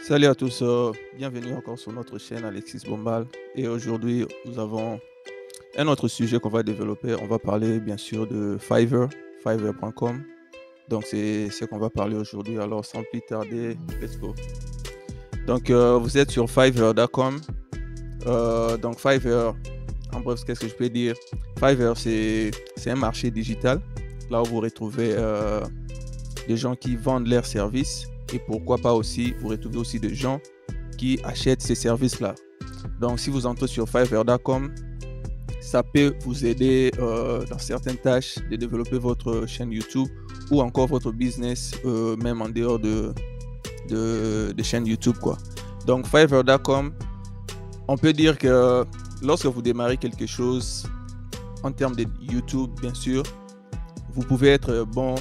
Salut à tous, bienvenue encore sur notre chaîne Alexis Bombal. Et aujourd'hui, nous avons un autre sujet qu'on va développer. On va parler bien sûr de Fiverr, fiverr.com. Donc, c'est ce qu'on va parler aujourd'hui. Alors, sans plus tarder, let's go. Donc, vous êtes sur fiverr.com. Donc, Fiverr, en bref, qu'est-ce que je peux dire? Fiverr, c'est un marché digital. Là où vous retrouvez des gens qui vendent leurs services. Et pourquoi pas aussi, vous retrouvez aussi des gens qui achètent ces services-là. Donc, si vous entrez sur fiverr.com, ça peut vous aider dans certaines tâches de développer votre chaîne YouTube ou encore votre business, même en dehors de chaîne YouTube, quoi. Donc, fiverr.com, on peut dire que lorsque vous démarrez quelque chose en termes de YouTube, bien sûr, vous pouvez être bon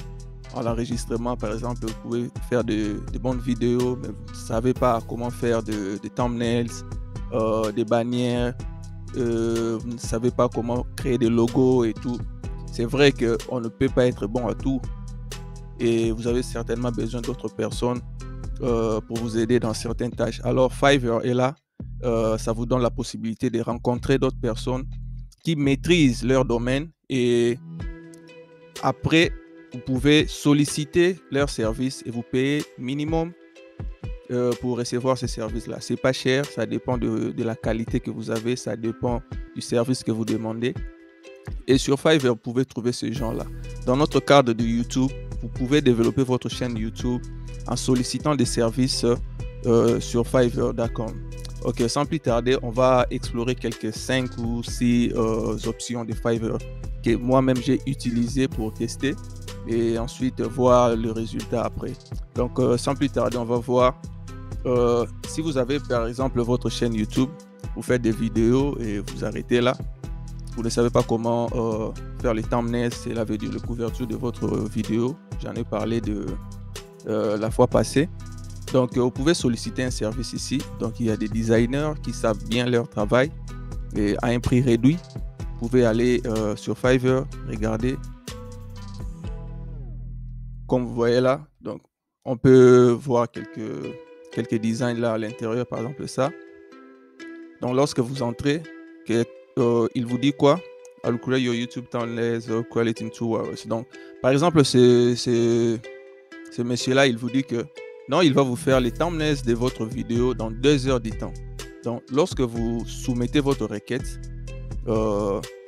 à l'enregistrement, par exemple. Vous pouvez faire de bonnes vidéos, mais vous ne savez pas comment faire des thumbnails, des bannières, vous ne savez pas comment créer des logos et tout. C'est vrai qu'on ne peut pas être bon à tout et vous avez certainement besoin d'autres personnes pour vous aider dans certaines tâches. Alors Fiverr est là, ça vous donne la possibilité de rencontrer d'autres personnes qui maîtrisent leur domaine et après, vous pouvez solliciter leurs services et vous payer minimum pour recevoir ces services-là. C'est pas cher, ça dépend de la qualité que vous avez, ça dépend du service que vous demandez. Et sur Fiverr, vous pouvez trouver ces gens-là. Dans notre cadre de YouTube, vous pouvez développer votre chaîne YouTube en sollicitant des services sur fiverr.com. Ok, sans plus tarder, on va explorer quelques 5 ou 6 options de Fiverr que moi-même j'ai utilisées pour tester et ensuite voir le résultat après. Donc, sans plus tarder, on va voir si vous avez par exemple votre chaîne YouTube, vous faites des vidéos et vous arrêtez là. Vous ne savez pas comment faire les thumbnails, c'est la couverture de votre vidéo. J'en ai parlé la fois passée. Donc, vous pouvez solliciter un service ici. Donc, il y a des designers qui savent bien leur travail et à un prix réduit. Vous pouvez aller sur Fiverr, regarder. Comme vous voyez là, donc, on peut voir quelques designs là à l'intérieur, par exemple ça. Donc, lorsque vous entrez, il vous dit quoi? I'll create your YouTube thumbnails or create it in 2 hours. Donc, par exemple, ce monsieur-là, il vous dit que non, il va vous faire les thumbnails de votre vidéo dans 2 heures du temps. Donc, lorsque vous soumettez votre requête,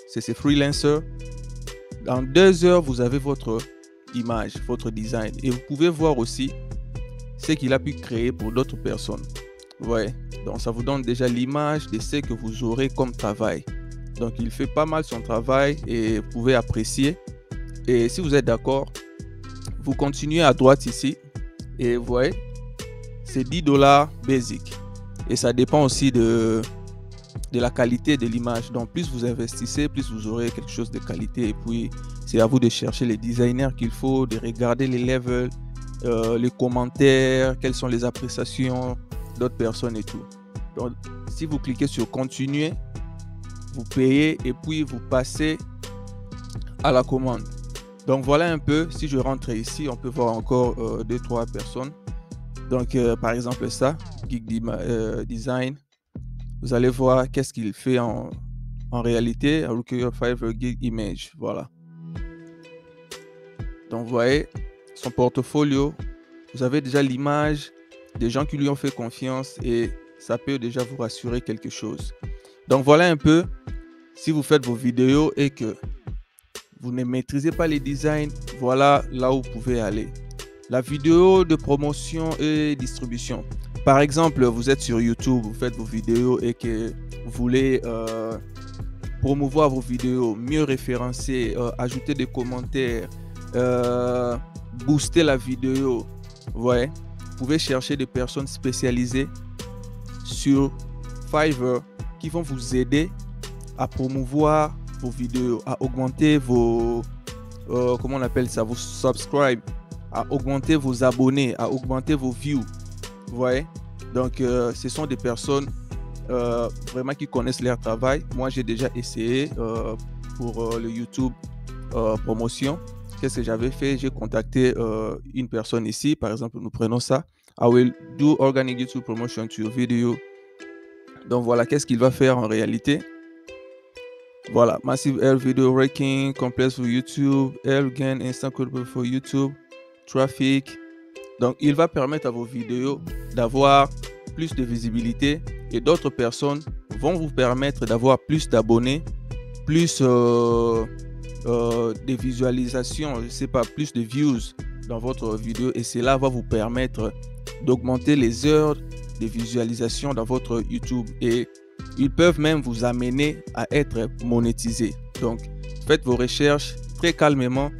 c'est freelancer. Dans 2 heures, vous avez votre image, votre design. Et vous pouvez voir aussi ce qu'il a pu créer pour d'autres personnes. Ouais. Donc, ça vous donne déjà l'image de ce que vous aurez comme travail. Donc, il fait pas mal son travail et vous pouvez apprécier. Et si vous êtes d'accord, vous continuez à droite ici. Et vous voyez, c'est $10 basic. Et ça dépend aussi de la qualité de l'image. Donc, plus vous investissez, plus vous aurez quelque chose de qualité. Et puis, c'est à vous de chercher les designers qu'il faut, de regarder les levels, les commentaires, quelles sont les appréciations d'autres personnes et tout. Donc, si vous cliquez sur continuer, vous payez et puis vous passez à la commande. Donc, voilà un peu. Si je rentre ici, on peut voir encore 2-3 personnes. Donc, par exemple, ça, Geek Design. Vous allez voir qu'est-ce qu'il fait en réalité. Look at your Fiverr Geek Image. Voilà. Donc, vous voyez son portfolio. Vous avez déjà l'image des gens qui lui ont fait confiance et ça peut déjà vous rassurer quelque chose. Donc, voilà un peu. Si vous faites vos vidéos et que vous ne maîtrisez pas les designs, voilà là où vous pouvez aller. La vidéo de promotion et distribution. Par exemple, vous êtes sur YouTube, vous faites vos vidéos et que vous voulez promouvoir vos vidéos, mieux référencer, ajouter des commentaires, booster la vidéo. Ouais. Vous pouvez chercher des personnes spécialisées sur Fiverr qui vont vous aider à promouvoir vos vidéos, à augmenter vos, comment on appelle ça, vos subscribes, à augmenter vos abonnés, à augmenter vos views. Vous voyez? Donc, ce sont des personnes vraiment qui connaissent leur travail. Moi, j'ai déjà essayé pour le YouTube promotion qu'est-ce que j'avais fait? J'ai contacté une personne ici. Par exemple, nous prenons ça. I will do organic YouTube promotion to your video. Donc voilà, qu'est-ce qu'il va faire en réalité? Voilà, massive air video ranking, complex for YouTube, air gain instant credible for YouTube, traffic. Donc il va permettre à vos vidéos d'avoir plus de visibilité et d'autres personnes vont vous permettre d'avoir plus d'abonnés, plus de visualisations, je sais pas, plus de views dans votre vidéo et cela va vous permettre d'augmenter les heures de visualisation dans votre YouTube et ils peuvent même vous amener à être monétisés. Donc, faites vos recherches très calmement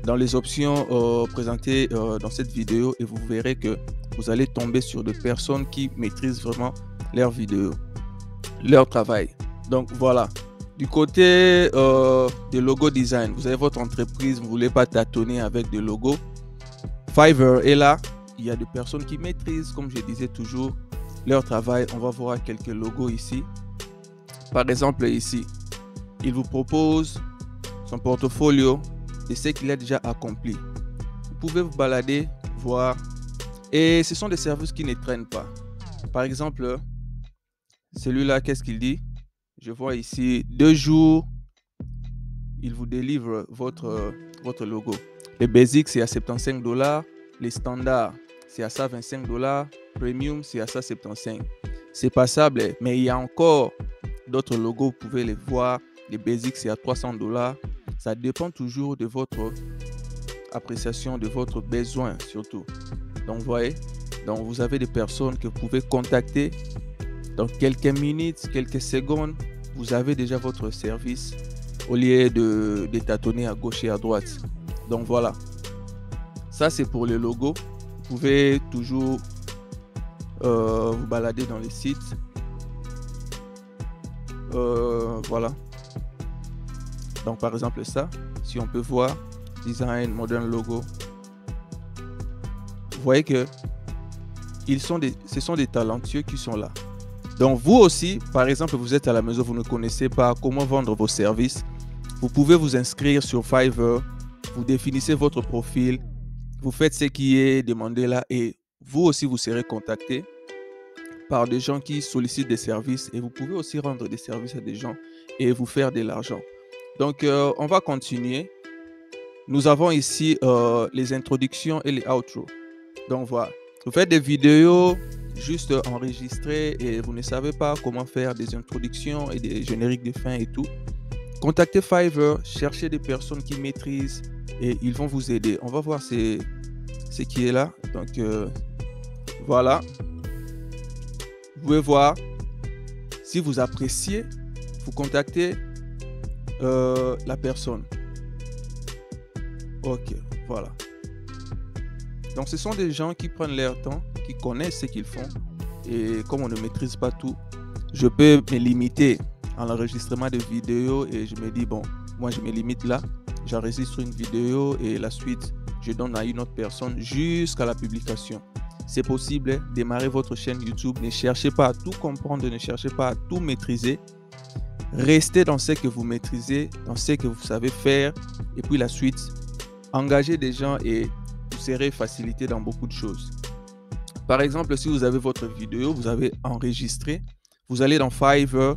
dans les options présentées dans cette vidéo et vous verrez que vous allez tomber sur des personnes qui maîtrisent vraiment leurs vidéos, leur travail. Donc, voilà. Du côté de logo design, vous avez votre entreprise, vous ne voulez pas tâtonner avec des logos. Fiverr est là. Il y a des personnes qui maîtrisent, comme je disais toujours, leur travail. On va voir quelques logos ici. Par exemple, ici, il vous propose son portfolio de ce qu'il a déjà accompli. Vous pouvez vous balader, voir. Et ce sont des services qui ne traînent pas. Par exemple, celui-là, qu'est-ce qu'il dit? Je vois ici 2 jours, il vous délivre votre logo. Les basics, c'est à 75 $. Les standards, c'est à 125 $. Premium, c'est à 175. C'est passable, mais il y a encore d'autres logos, vous pouvez les voir. Les basics, c'est à 300 $. Ça dépend toujours de votre appréciation, de votre besoin surtout. Donc, vous voyez, donc vous avez des personnes que vous pouvez contacter. Dans quelques minutes, quelques secondes, vous avez déjà votre service au lieu de tâtonner à gauche et à droite. Donc voilà, ça c'est pour le logo. Vous pouvez toujours vous balader dans les sites. Voilà. Donc par exemple ça, si on peut voir, design, modern logo. Vous voyez que ce sont des talentueux qui sont là. Donc vous aussi, par exemple, vous êtes à la maison, vous ne connaissez pas comment vendre vos services. Vous pouvez vous inscrire sur Fiverr, vous définissez votre profil, vous faites ce qui est demandé là et vous aussi vous serez contacté par des gens qui sollicitent des services et vous pouvez aussi rendre des services à des gens et vous faire de l'argent. Donc on va continuer. Nous avons ici les introductions et les outros. Donc voilà, vous faites des vidéos juste enregistrées et vous ne savez pas comment faire des introductions et des génériques de fin et tout. Contactez Fiverr, cherchez des personnes qui maîtrisent et ils vont vous aider. On va voir ce qui est là. Donc voilà. Vous pouvez voir. Si vous appréciez, vous contactez la personne. Ok, voilà. Donc ce sont des gens qui prennent leur temps, qui connaissent ce qu'ils font. Et comme on ne maîtrise pas tout, je peux me limiter à l'enregistrement de vidéos et je me dis, bon, moi je me limite là. J'enregistre une vidéo et la suite, je donne à une autre personne jusqu'à la publication. C'est possible, démarrez votre chaîne YouTube. Ne cherchez pas à tout comprendre, ne cherchez pas à tout maîtriser. Restez dans ce que vous maîtrisez, dans ce que vous savez faire. Et puis la suite, engagez des gens et vous serez facilité dans beaucoup de choses. Par exemple, si vous avez votre vidéo, vous avez enregistré, vous allez dans Fiverr,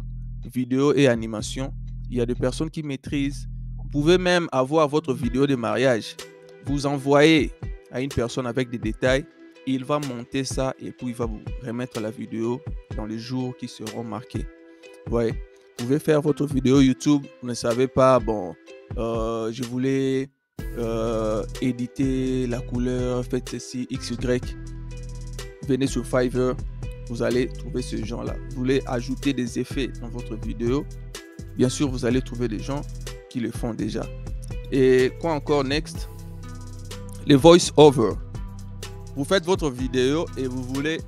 vidéo et animation. Il y a des personnes qui maîtrisent. Vous pouvez même avoir votre vidéo de mariage. Vous envoyez à une personne avec des détails. Il va monter ça et puis il va vous remettre la vidéo dans les jours qui seront marqués. Vous voyez, vous pouvez faire votre vidéo YouTube. Vous ne savez pas, bon, je voulais éditer la couleur, faites ceci, XY. Venez sur Fiverr, vous allez trouver ce genre-là. Vous voulez ajouter des effets dans votre vidéo. Bien sûr, vous allez trouver des gens qui le font déjà. Et quoi encore next? Les voice-over. Vous faites votre vidéo et vous voulez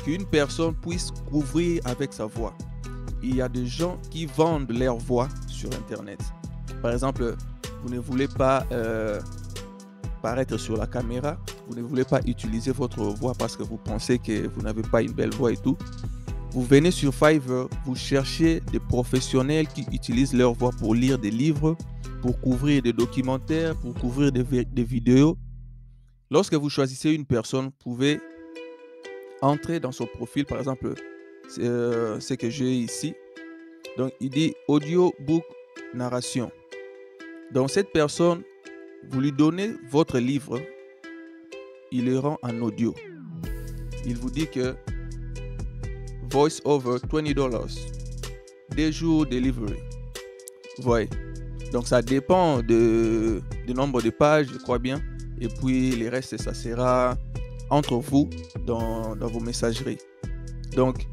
qu'une personne puisse couvrir avec sa voix. Il y a des gens qui vendent leur voix sur Internet. Par exemple, vous ne voulez pas paraître sur la caméra. Vous ne voulez pas utiliser votre voix parce que vous pensez que vous n'avez pas une belle voix et tout. Vous venez sur Fiverr, vous cherchez des professionnels qui utilisent leur voix pour lire des livres, pour couvrir des documentaires, pour couvrir des vidéos. Lorsque vous choisissez une personne, vous pouvez entrer dans son profil, par exemple, ce que j'ai ici. Donc, il dit audiobook narration. Donc, cette personne, vous lui donnez votre livre, il le rend en audio. Il vous dit que voice over $20, des jours delivery. Vous voyez. Donc, ça dépend du nombre de pages, je crois bien. Et puis, le reste, ça sera entre vous dans vos messageries. Donc,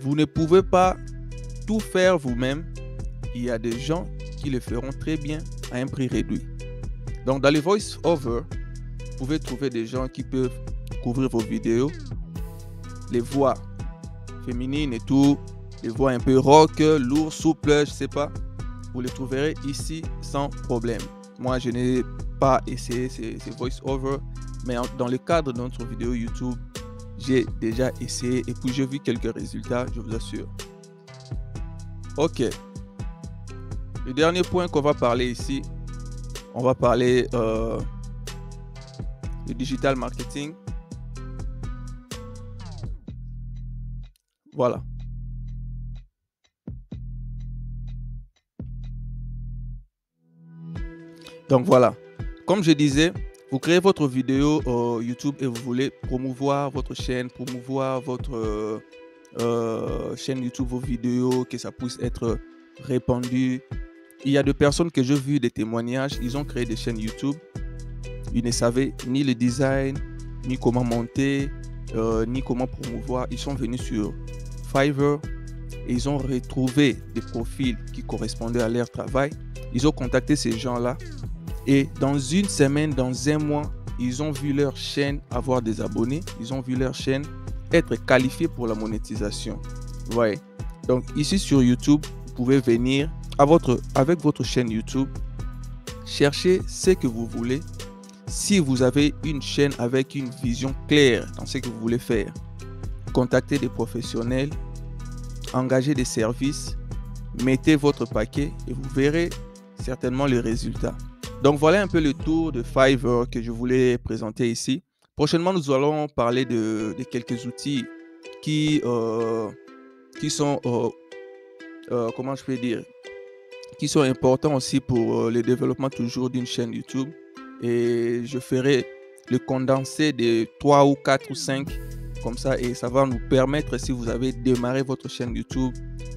vous ne pouvez pas tout faire vous-même. Il y a des gens qui le feront très bien à un prix réduit. Donc, dans les voice-over, vous pouvez trouver des gens qui peuvent couvrir vos vidéos. Les voix féminines et tout, les voix un peu rock, lourd, souple, je sais pas. Vous les trouverez ici sans problème. Moi, je n'ai pas essayé ces voice-over, mais dans le cadre de notre vidéo YouTube, j'ai déjà essayé et puis j'ai vu quelques résultats, je vous assure. Ok. Le dernier point qu'on va parler ici, on va parler de digital marketing. Voilà. Donc voilà, comme je disais, vous créez votre vidéo YouTube et vous voulez promouvoir votre chaîne, promouvoir votre chaîne YouTube, vos vidéos, que ça puisse être répandu. Il y a des personnes que j'ai vu des témoignages, ils ont créé des chaînes YouTube. Ils ne savaient ni le design, ni comment monter, ni comment promouvoir. Ils sont venus sur Fiverr et ils ont retrouvé des profils qui correspondaient à leur travail. Ils ont contacté ces gens-là et dans une semaine, dans un mois, ils ont vu leur chaîne avoir des abonnés. Ils ont vu leur chaîne être qualifiée pour la monétisation. Ouais. Donc ici sur YouTube, vous pouvez venir avec votre chaîne YouTube, chercher ce que vous voulez. Si vous avez une chaîne avec une vision claire dans ce que vous voulez faire, contactez des professionnels, engagez des services, mettez votre paquet et vous verrez certainement les résultats. Donc voilà un peu le tour de Fiverr que je voulais présenter ici. Prochainement, nous allons parler de quelques outils qui sont, comment je peux dire, qui sont importants aussi pour le développement toujours d'une chaîne YouTube. Et je ferai le condensé de 3 ou 4 ou 5 comme ça et ça va nous permettre, si vous avez démarré votre chaîne YouTube,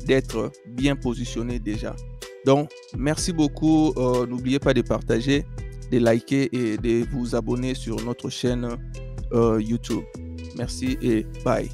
d'être bien positionné déjà. Donc, merci beaucoup. N'oubliez pas de partager, de liker et de vous abonner sur notre chaîne YouTube. Merci et bye.